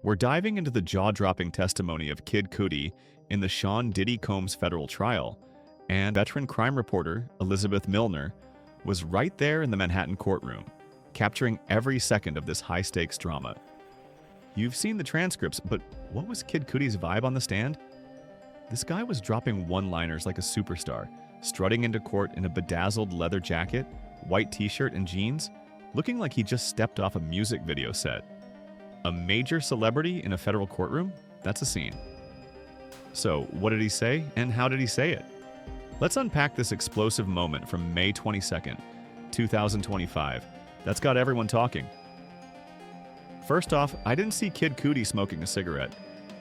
We're diving into the jaw-dropping testimony of Kid Cudi in the Sean Diddy Combs federal trial, and veteran crime reporter Elizabeth Millner was right there in the Manhattan courtroom, capturing every second of this high-stakes drama. You've seen the transcripts, but what was Kid Cudi's vibe on the stand? This guy was dropping one-liners like a superstar, strutting into court in a bedazzled leather jacket, white t-shirt and jeans, looking like he just stepped off a music video set. A major celebrity in a federal courtroom? That's a scene. So, what did he say, and how did he say it? Let's unpack this explosive moment from May 22nd, 2025. That's got everyone talking. First off, I didn't see Kid Cudi smoking a cigarette.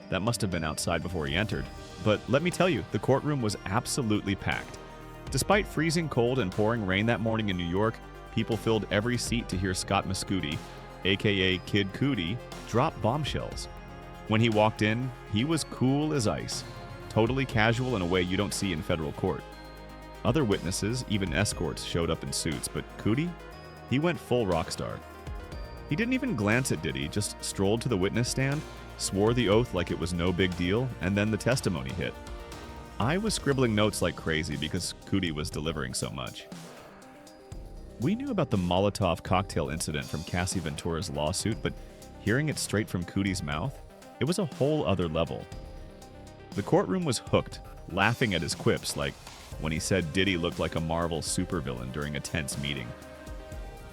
That must have been outside before he entered. But let me tell you, the courtroom was absolutely packed. Despite freezing cold and pouring rain that morning in New York, people filled every seat to hear Scott Mescudi, aka Kid Cudi, drop bombshells. When he walked in, he was cool as ice, totally casual in a way you don't see in federal court. Other witnesses, even escorts, showed up in suits, but Cudi? He went full rock star. He didn't even glance at Diddy, just strolled to the witness stand, swore the oath like it was no big deal, and then the testimony hit. I was scribbling notes like crazy because Cudi was delivering so much. We knew about the Molotov cocktail incident from Cassie Ventura's lawsuit, but hearing it straight from Cudi's mouth, it was a whole other level. The courtroom was hooked, laughing at his quips, like when he said Diddy looked like a Marvel supervillain during a tense meeting.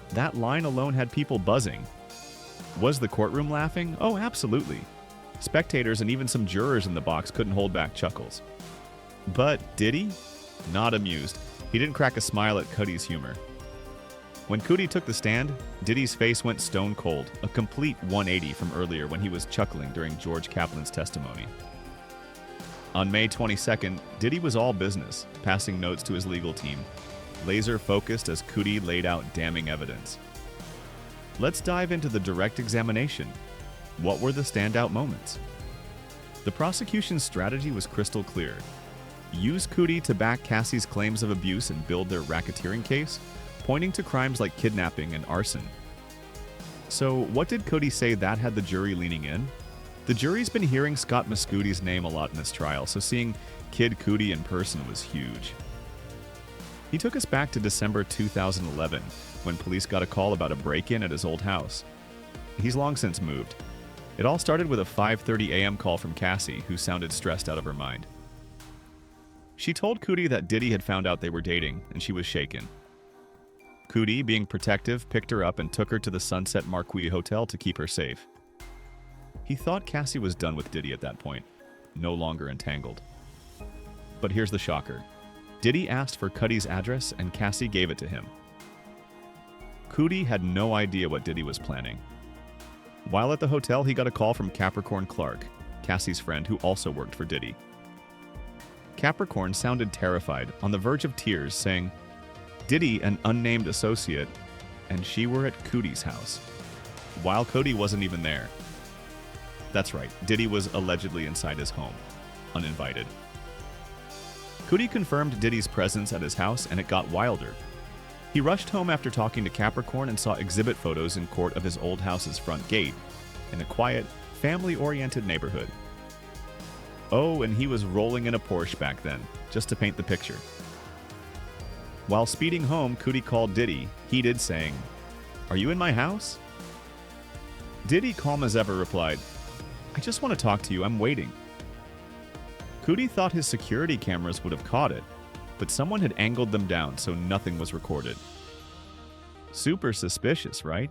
That line alone had people buzzing. Was the courtroom laughing? Oh, absolutely. Spectators and even some jurors in the box couldn't hold back chuckles. But Diddy? Not amused. He didn't crack a smile at Cudi's humor. When Cudi took the stand, Diddy's face went stone cold, a complete 180 from earlier when he was chuckling during George Kaplan's testimony. On May 22nd, Diddy was all business, passing notes to his legal team, laser-focused as Cudi laid out damning evidence. Let's dive into the direct examination. What were the standout moments? The prosecution's strategy was crystal clear. Use Cudi to back Cassie's claims of abuse and build their racketeering case, pointing to crimes like kidnapping and arson. So what did Cudi say that had the jury leaning in? The jury's been hearing Scott Mescudi's name a lot in this trial, so seeing Kid Cudi in person was huge. He took us back to December 2011, when police got a call about a break-in at his old house. He's long since moved. It all started with a 5:30 a.m. call from Cassie, who sounded stressed out of her mind. She told Cudi that Diddy had found out they were dating, and she was shaken. Cudi, being protective, picked her up and took her to the Sunset Marquis Hotel to keep her safe. He thought Cassie was done with Diddy at that point, no longer entangled. But here's the shocker. Diddy asked for Cudi's address and Cassie gave it to him. Cudi had no idea what Diddy was planning. While at the hotel, he got a call from Capricorn Clark, Cassie's friend who also worked for Diddy. Capricorn sounded terrified, on the verge of tears, saying, Diddy, an unnamed associate, and she were at Cudi's house, while Cudi wasn't even there. That's right, Diddy was allegedly inside his home, uninvited. Cudi confirmed Diddy's presence at his house, and it got wilder. He rushed home after talking to Capricorn and saw exhibit photos in court of his old house's front gate, in a quiet, family-oriented neighborhood. Oh, and he was rolling in a Porsche back then, just to paint the picture. While speeding home, Cudi called Diddy, heated, saying, "Are you in my house?" Diddy, calm as ever, replied, "I just want to talk to you, I'm waiting." Cudi thought his security cameras would have caught it, but someone had angled them down so nothing was recorded. Super suspicious, right?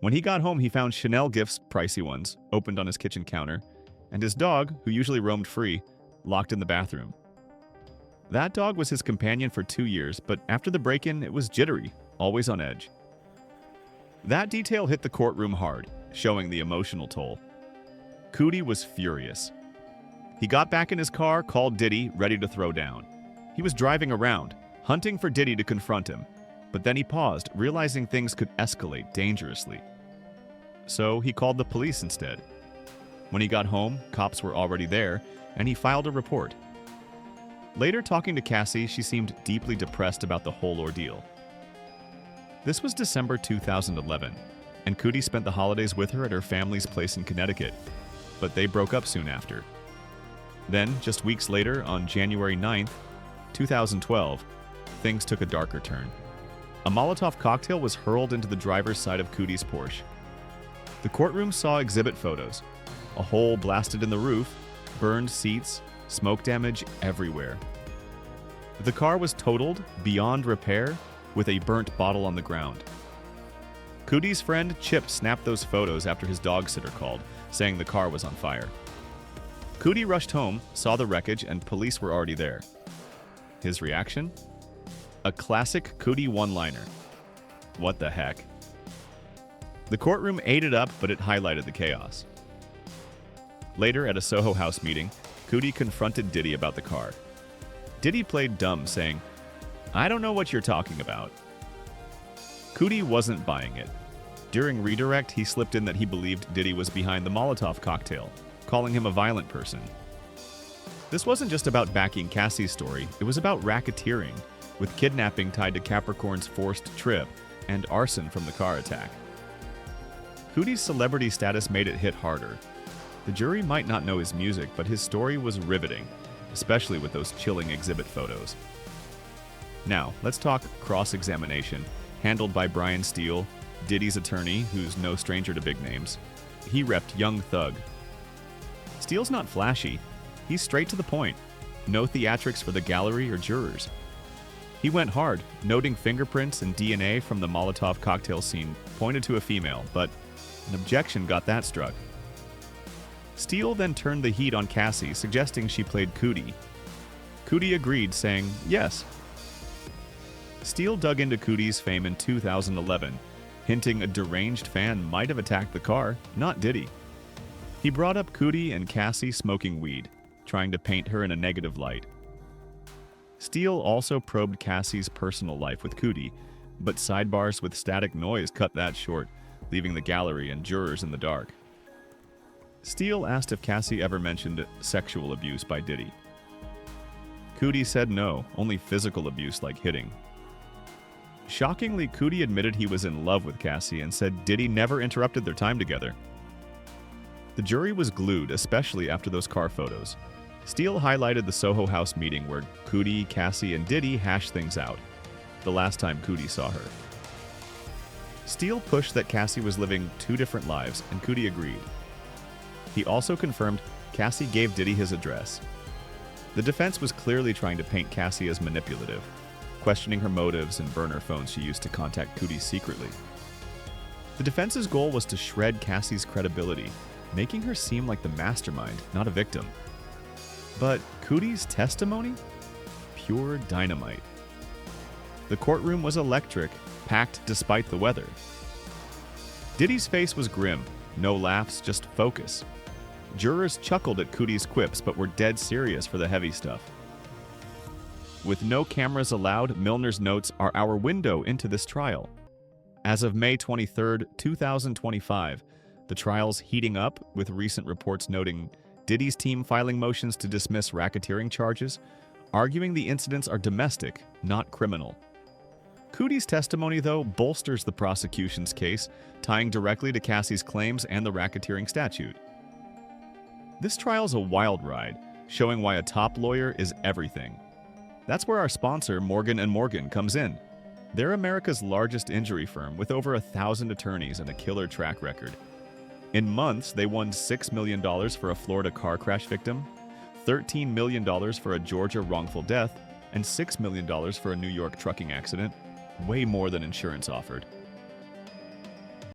When he got home, he found Chanel gifts, pricey ones, opened on his kitchen counter, and his dog, who usually roamed free, locked in the bathroom. That dog was his companion for 2 years, but after the break-in, it was jittery, always on edge. That detail hit the courtroom hard, showing the emotional toll. Cudi was furious. He got back in his car, called Diddy, ready to throw down. He was driving around, hunting for Diddy to confront him, but then he paused, realizing things could escalate dangerously. So he called the police instead. When he got home, cops were already there, and he filed a report. Later, talking to Cassie, she seemed deeply depressed about the whole ordeal. This was December 2011, and Cudi spent the holidays with her at her family's place in Connecticut, but they broke up soon after. Then, just weeks later, on January 9th, 2012, things took a darker turn. A Molotov cocktail was hurled into the driver's side of Cudi's Porsche. The courtroom saw exhibit photos. A hole blasted in the roof, burned seats, smoke damage everywhere. The car was totaled beyond repair with a burnt bottle on the ground. Cudi's friend Chip snapped those photos after his dog sitter called, saying the car was on fire. Cudi rushed home, saw the wreckage, and police were already there. His reaction? A classic Cudi one-liner. What the heck? The courtroom ate it up, but it highlighted the chaos. Later, at a Soho House meeting, Cudi confronted Diddy about the car. Diddy played dumb, saying, "I don't know what you're talking about." Cudi wasn't buying it. During redirect, he slipped in that he believed Diddy was behind the Molotov cocktail, calling him a violent person. This wasn't just about backing Cassie's story, it was about racketeering, with kidnapping tied to Capricorn's forced trip and arson from the car attack. Cudi's celebrity status made it hit harder. The jury might not know his music, but his story was riveting, especially with those chilling exhibit photos. Now, let's talk cross-examination, handled by Brian Steele, Diddy's attorney, who's no stranger to big names. He repped Young Thug. Steele's not flashy. He's straight to the point. No theatrics for the gallery or jurors. He went hard, noting fingerprints and DNA from the Molotov cocktail scene pointed to a female, but an objection got that struck. Steele then turned the heat on Cassie, suggesting she played Cudi. Cudi agreed, saying yes. Steele dug into Cudi's fame in 2011, hinting a deranged fan might have attacked the car, not Diddy. He brought up Cudi and Cassie smoking weed, trying to paint her in a negative light. Steele also probed Cassie's personal life with Cudi, but sidebars with static noise cut that short, leaving the gallery and jurors in the dark. Steele asked if Cassie ever mentioned sexual abuse by Diddy. Cudi said no, only physical abuse like hitting. Shockingly, Cudi admitted he was in love with Cassie and said Diddy never interrupted their time together. The jury was glued, especially after those car photos. Steele highlighted the Soho House meeting where Cudi, Cassie, and Diddy hashed things out, the last time Cudi saw her. Steele pushed that Cassie was living two different lives, and Cudi agreed. He also confirmed Cassie gave Diddy his address. The defense was clearly trying to paint Cassie as manipulative, questioning her motives and burner phones she used to contact Cudi secretly. The defense's goal was to shred Cassie's credibility, making her seem like the mastermind, not a victim. But Cudi's testimony? Pure dynamite. The courtroom was electric, packed despite the weather. Diddy's face was grim, no laughs, just focus. Jurors chuckled at Cudi's quips, but were dead serious for the heavy stuff. With no cameras allowed, Millner's notes are our window into this trial. As of May 23, 2025, the trial's heating up, with recent reports noting Diddy's team filing motions to dismiss racketeering charges, arguing the incidents are domestic, not criminal. Cudi's testimony, though, bolsters the prosecution's case, tying directly to Cassie's claims and the racketeering statute. This trial's a wild ride, showing why a top lawyer is everything. That's where our sponsor, Morgan & Morgan, comes in. They're America's largest injury firm with over 1,000 attorneys and a killer track record. In months, they won $6 million for a Florida car crash victim, $13 million for a Georgia wrongful death, and $6 million for a New York trucking accident, way more than insurance offered.